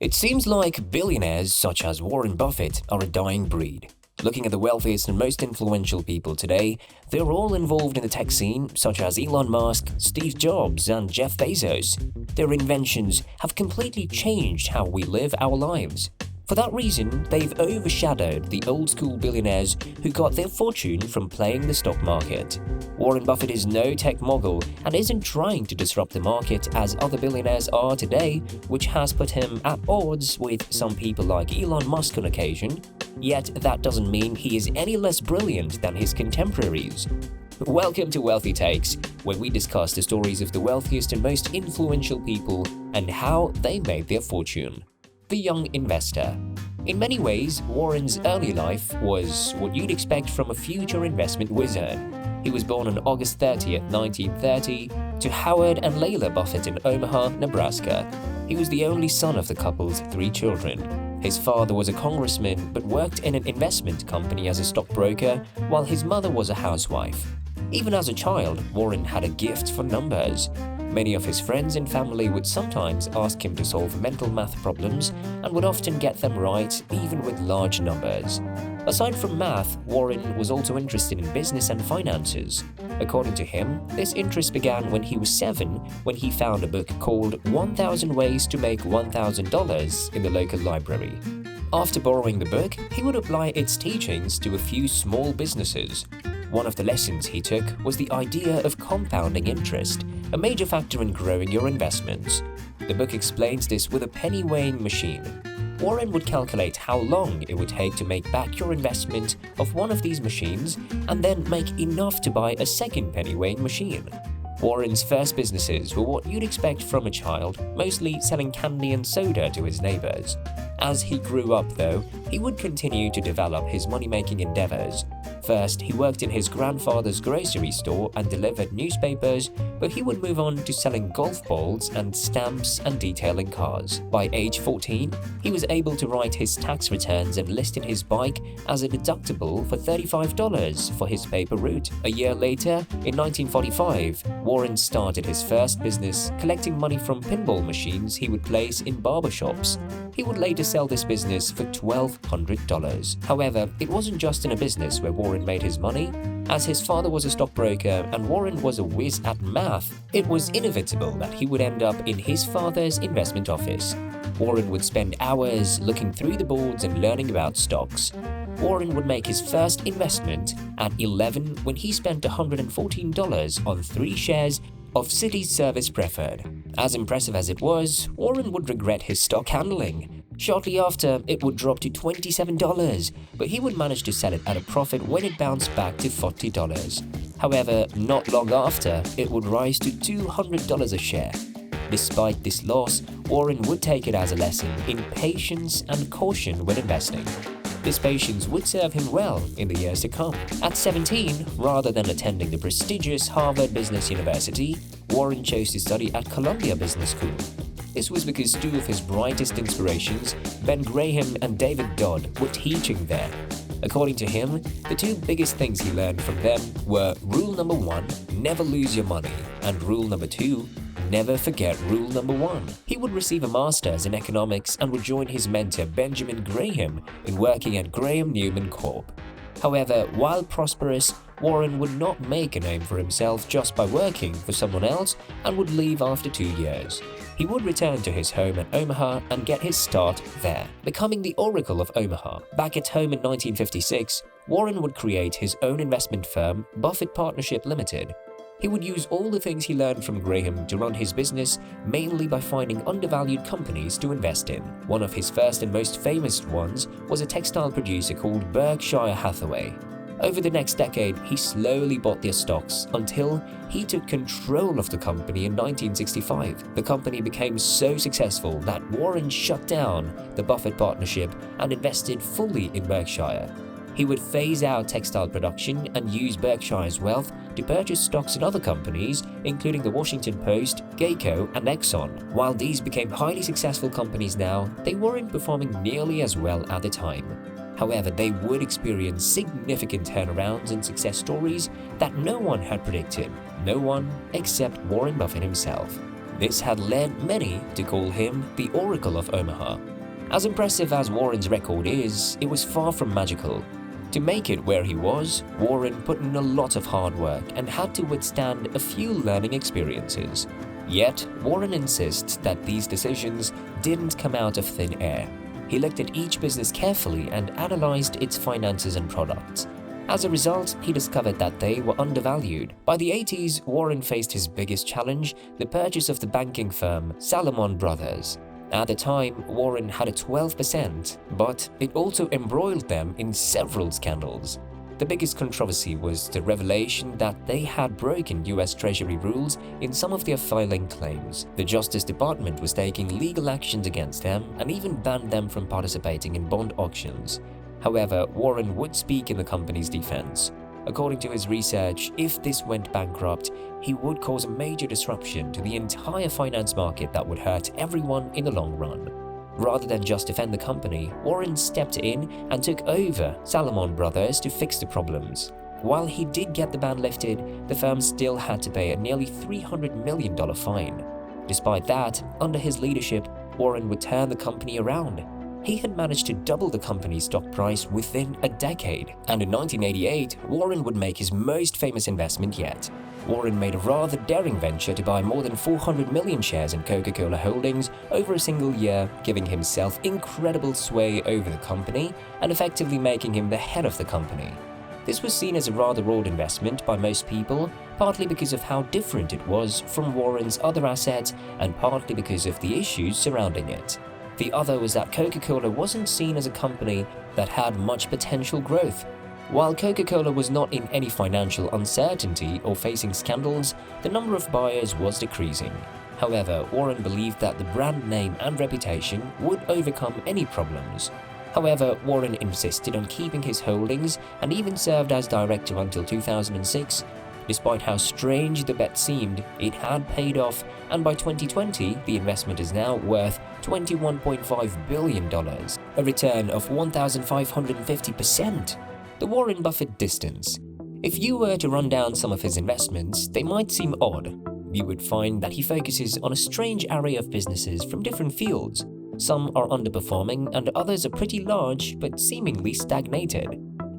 It seems like billionaires such as Warren Buffett are a dying breed. Looking at the wealthiest and most influential people today, they're all involved in the tech scene, such as Elon Musk, Steve Jobs, and Jeff Bezos. Their inventions have completely changed how we live our lives. For that reason, they've overshadowed the old-school billionaires who got their fortune from playing the stock market. Warren Buffett is no tech mogul and isn't trying to disrupt the market as other billionaires are today, which has put him at odds with some people like Elon Musk on occasion. Yet that doesn't mean he is any less brilliant than his contemporaries. Welcome to Wealthy Takes, where we discuss the stories of the wealthiest and most influential people and how they made their fortune. The young investor. In many ways, Warren's early life was what you'd expect from a future investment wizard. He was born on August 30th, 1930, to Howard and Layla Buffett in Omaha, Nebraska. He was the only son of the couple's 3 children. His father was a congressman but worked in an investment company as a stockbroker, while his mother was a housewife. Even as a child, Warren had a gift for numbers. Many of his friends and family would sometimes ask him to solve mental math problems and would often get them right, even with large numbers. Aside from math, Warren was also interested in business and finances. According to him, this interest began when he was 7, when he found a book called 1,000 Ways to Make $1,000 in the local library. After borrowing the book, he would apply its teachings to a few small businesses. One of the lessons he took was the idea of compounding interest, a major factor in growing your investments. The book explains this with a penny weighing machine. Warren would calculate how long it would take to make back your investment of one of these machines and then make enough to buy a second penny weighing machine. Warren's first businesses were what you'd expect from a child, mostly selling candy and soda to his neighbors. As he grew up, though, he would continue to develop his money-making endeavors. First, he worked in his grandfather's grocery store and delivered newspapers, but he would move on to selling golf balls and stamps and detailing cars. By age 14, he was able to write his tax returns and listed his bike as a deductible for $35 for his paper route. A year later, in 1945, Warren started his first business, collecting money from pinball machines he would place in barbershops. He would later sell this business for $1,200. However, it wasn't just in a business where Warren made his money. As his father was a stockbroker and Warren was a whiz at math, it was inevitable that he would end up in his father's investment office. Warren would spend hours looking through the boards and learning about stocks. Warren would make his first investment at 11 when he spent $114 on 3 shares of City Service Preferred. As impressive as it was, Warren would regret his stock handling. Shortly after, it would drop to $27, but he would manage to sell it at a profit when it bounced back to $40. However, not long after, it would rise to $200 a share. Despite this loss, Warren would take it as a lesson in patience and caution when investing. This patience would serve him well in the years to come. At 17, rather than attending the prestigious Harvard Business University, Warren chose to study at Columbia Business School. This was because 2 of his brightest inspirations, Ben Graham and David Dodd, were teaching there. According to him, the 2 biggest things he learned from them were rule number 1, never lose your money, and rule number 2, never forget rule number 1. He would receive a master's in economics and would join his mentor Benjamin Graham in working at Graham Newman Corp. However, while prosperous, Warren would not make a name for himself just by working for someone else and would leave after 2 years. He would return to his home in Omaha and get his start there, becoming the Oracle of Omaha. Back at home in 1956, Warren would create his own investment firm, Buffett Partnership Limited. He would use all the things he learned from Graham to run his business, mainly by finding undervalued companies to invest in. One of his first and most famous ones was a textile producer called Berkshire Hathaway. Over the next decade, he slowly bought their stocks until he took control of the company in 1965. The company became so successful that Warren shut down the Buffett Partnership and invested fully in Berkshire. He would phase out textile production and use Berkshire's wealth to purchase stocks in other companies, including the Washington Post, Geico, and Exxon. While these became highly successful companies now, they weren't performing nearly as well at the time. However, they would experience significant turnarounds and success stories that no one had predicted, no one except Warren Buffett himself. This had led many to call him the Oracle of Omaha. As impressive as Warren's record is, it was far from magical. To make it where he was, Warren put in a lot of hard work and had to withstand a few learning experiences. Yet, Warren insists that these decisions didn't come out of thin air. He looked at each business carefully and analyzed its finances and products. As a result, he discovered that they were undervalued. By the 80s, Warren faced his biggest challenge, the purchase of the banking firm Salomon Brothers. At the time, Warren had a 12%, but it also embroiled them in several scandals. The biggest controversy was the revelation that they had broken US Treasury rules in some of their filing claims. The Justice Department was taking legal actions against them and even banned them from participating in bond auctions. However, Warren would speak in the company's defense. According to his research, if this went bankrupt, he would cause a major disruption to the entire finance market that would hurt everyone in the long run. Rather than just defend the company, Warren stepped in and took over Salomon Brothers to fix the problems. While he did get the ban lifted, the firm still had to pay a nearly $300 million fine. Despite that, under his leadership, Warren would turn the company around. He had managed to double the company's stock price within a decade, and in 1988, Warren would make his most famous investment yet. Warren made a rather daring venture to buy more than 400 million shares in Coca-Cola Holdings over a single year, giving himself incredible sway over the company and effectively making him the head of the company. This was seen as a rather odd investment by most people, partly because of how different it was from Warren's other assets and partly because of the issues surrounding it. The other was that Coca-Cola wasn't seen as a company that had much potential growth. While Coca-Cola was not in any financial uncertainty or facing scandals, the number of buyers was decreasing. However, Warren believed that the brand name and reputation would overcome any problems. However, Warren insisted on keeping his holdings and even served as director until 2006. Despite how strange the bet seemed, it had paid off, and by 2020, the investment is now worth $21.5 billion, a return of 1,550%. The Warren Buffett distance. If you were to run down some of his investments, they might seem odd. You would find that he focuses on a strange array of businesses from different fields. Some are underperforming and others are pretty large but seemingly stagnated.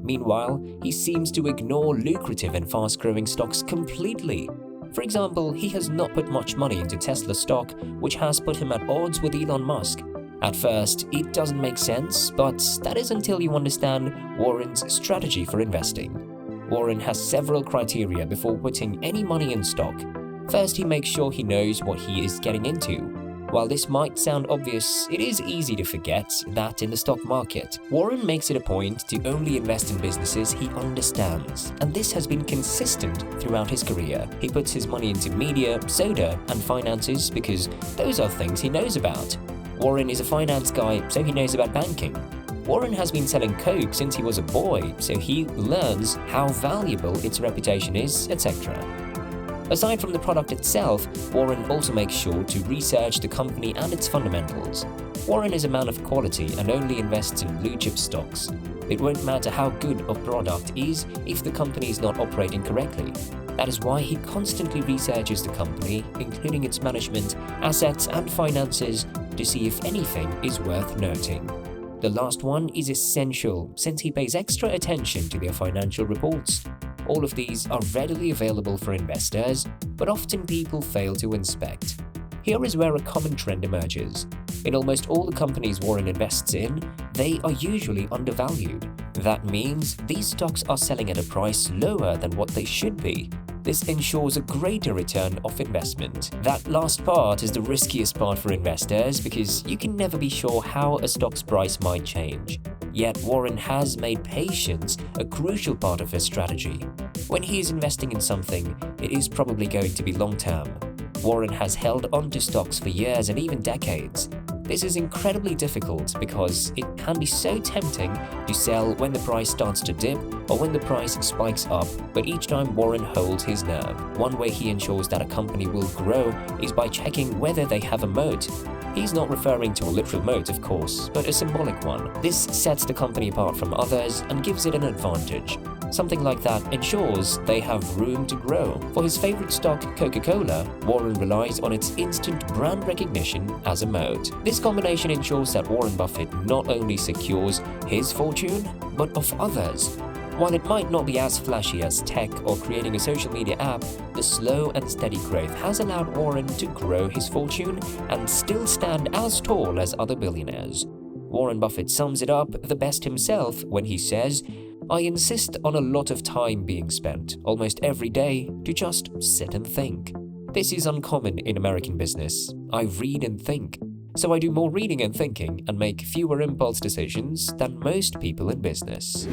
Meanwhile, he seems to ignore lucrative and fast-growing stocks completely. For example, he has not put much money into Tesla stock, which has put him at odds with Elon Musk. At first, it doesn't make sense, but that is until you understand Warren's strategy for investing. Warren has several criteria before putting any money in stock. First, he makes sure he knows what he is getting into. While this might sound obvious, it is easy to forget that in the stock market, Warren makes it a point to only invest in businesses he understands, and this has been consistent throughout his career. He puts his money into media, soda, and finances because those are things he knows about. Warren is a finance guy, so he knows about banking. Warren has been selling Coke since he was a boy, so he learns how valuable its reputation is, etc. Aside from the product itself, Warren also makes sure to research the company and its fundamentals. Warren is a man of quality and only invests in blue-chip stocks. It won't matter how good a product is if the company is not operating correctly. That is why he constantly researches the company, including its management, assets, and finances, to see if anything is worth noting. The last one is essential since he pays extra attention to their financial reports. All of these are readily available for investors, but often people fail to inspect. Here is where a common trend emerges. In almost all the companies Warren invests in, they are usually undervalued. That means these stocks are selling at a price lower than what they should be. This ensures a greater return of investment. That last part is the riskiest part for investors because you can never be sure how a stock's price might change. Yet Warren has made patience a crucial part of his strategy. When he is investing in something, it is probably going to be long-term. Warren has held onto stocks for years and even decades. This is incredibly difficult because it can be so tempting to sell when the price starts to dip or when the price spikes up, but each time Warren holds his nerve. One way he ensures that a company will grow is by checking whether they have a moat. He's not referring to a literal moat, of course, but a symbolic one. This sets the company apart from others and gives it an advantage. Something like that ensures they have room to grow. For his favorite stock, Coca-Cola, Warren relies on its instant brand recognition as a moat. This combination ensures that Warren Buffett not only secures his fortune, but of others. While it might not be as flashy as tech or creating a social media app, the slow and steady growth has allowed Warren to grow his fortune and still stand as tall as other billionaires. Warren Buffett sums it up the best himself when he says, "I insist on a lot of time being spent, almost every day, to just sit and think. This is uncommon in American business. I read and think. So I do more reading and thinking and make fewer impulse decisions than most people in business."